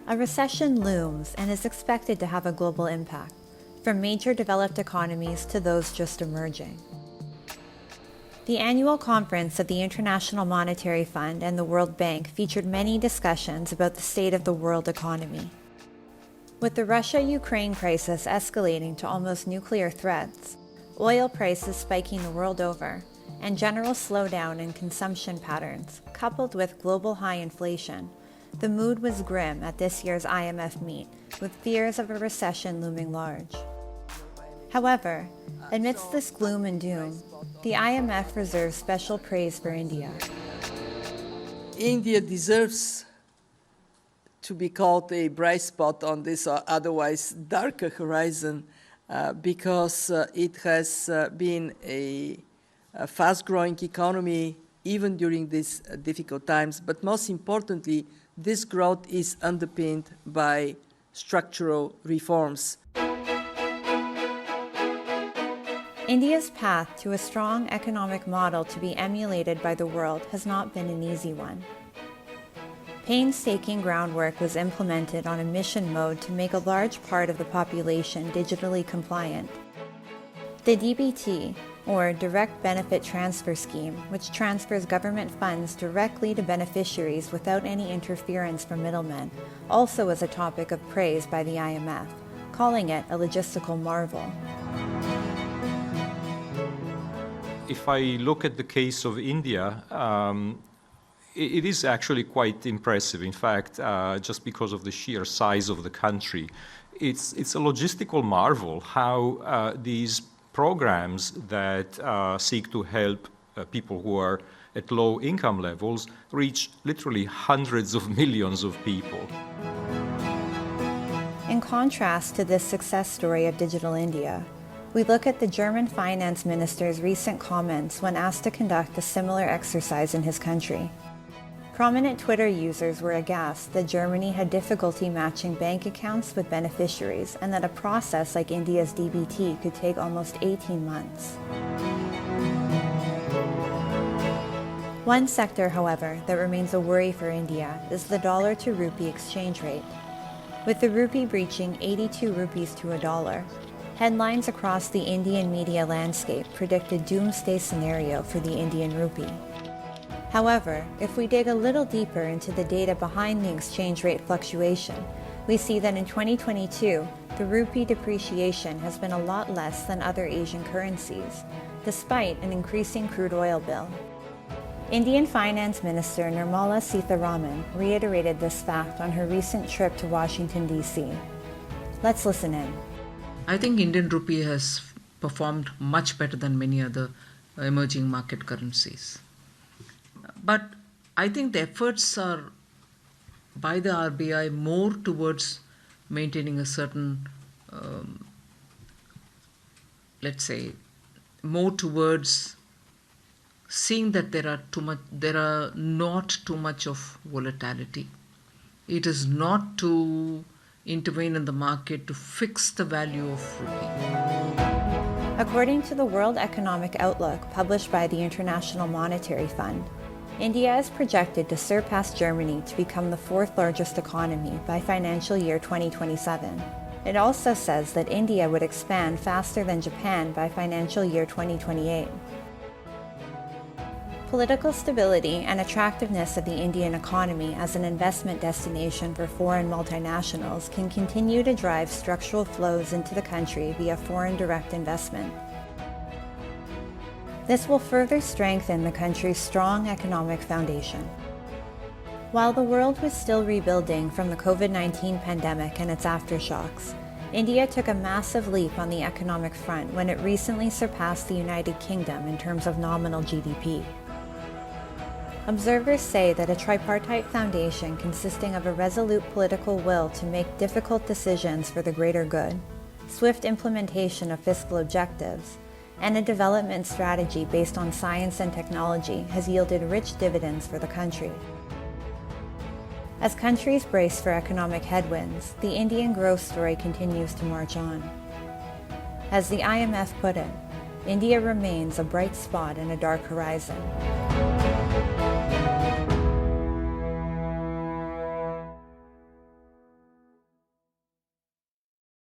A recession looms and is expected to have a global impact, from major developed economies to those just emerging. The annual conference of the International Monetary Fund and the World Bank featured many discussions about the state of the world economy. With the Russia-Ukraine crisis escalating to almost nuclear threats, oil prices spiking the world over, and general slowdown in consumption patterns, coupled with global high inflation, the mood was grim at this year's IMF meet, with fears of a recession looming large. However, amidst this gloom and doom, the IMF reserves special praise for India. India deserves to be called a bright spot on this otherwise darker horizon because it has been a fast-growing economy even during these difficult times. But most importantly, this growth is underpinned by structural reforms. India's path to a strong economic model to be emulated by the world has not been an easy one. Painstaking groundwork was implemented on a mission mode to make a large part of the population digitally compliant. The DBT, or Direct Benefit Transfer Scheme, which transfers government funds directly to beneficiaries without any interference from middlemen, also was a topic of praise by the IMF, calling it a logistical marvel. If I look at the case of India, it is actually quite impressive. In fact, just because of the sheer size of the country, it's a logistical marvel how these programs that seek to help people who are at low income levels reach literally hundreds of millions of people. In contrast to this success story of Digital India, we look at the German finance minister's recent comments when asked to conduct a similar exercise in his country. Prominent Twitter users were aghast that Germany had difficulty matching bank accounts with beneficiaries and that a process like India's DBT could take almost 18 months. One sector, however, that remains a worry for India is the dollar to rupee exchange rate. With the rupee breaching 82 rupees to a dollar, headlines across the Indian media landscape predict a doomsday scenario for the Indian rupee. However, if we dig a little deeper into the data behind the exchange rate fluctuation, we see that in 2022, the rupee depreciation has been a lot less than other Asian currencies, despite an increasing crude oil bill. Indian Finance Minister Nirmala Sitharaman reiterated this fact on her recent trip to Washington, D.C. Let's listen in. I think Indian rupee has performed much better than many other emerging market currencies. But I think the efforts are by the RBI more towards maintaining a certain, more towards seeing that there are not too much of volatility. It is not to intervene in the market to fix the value of rupee. According to the World Economic Outlook published by the International Monetary Fund, India is projected to surpass Germany to become the fourth largest economy by financial year 2027. It also says that India would expand faster than Japan by financial year 2028. Political stability and attractiveness of the Indian economy as an investment destination for foreign multinationals can continue to drive structural flows into the country via foreign direct investment. This will further strengthen the country's strong economic foundation. While the world was still rebuilding from the COVID-19 pandemic and its aftershocks, India took a massive leap on the economic front when it recently surpassed the United Kingdom in terms of nominal GDP. Observers say that a tripartite foundation consisting of a resolute political will to make difficult decisions for the greater good, swift implementation of fiscal objectives, and a development strategy based on science and technology has yielded rich dividends for the country. As countries brace for economic headwinds, the Indian growth story continues to march on. As the IMF put it, India remains a bright spot in a dark horizon.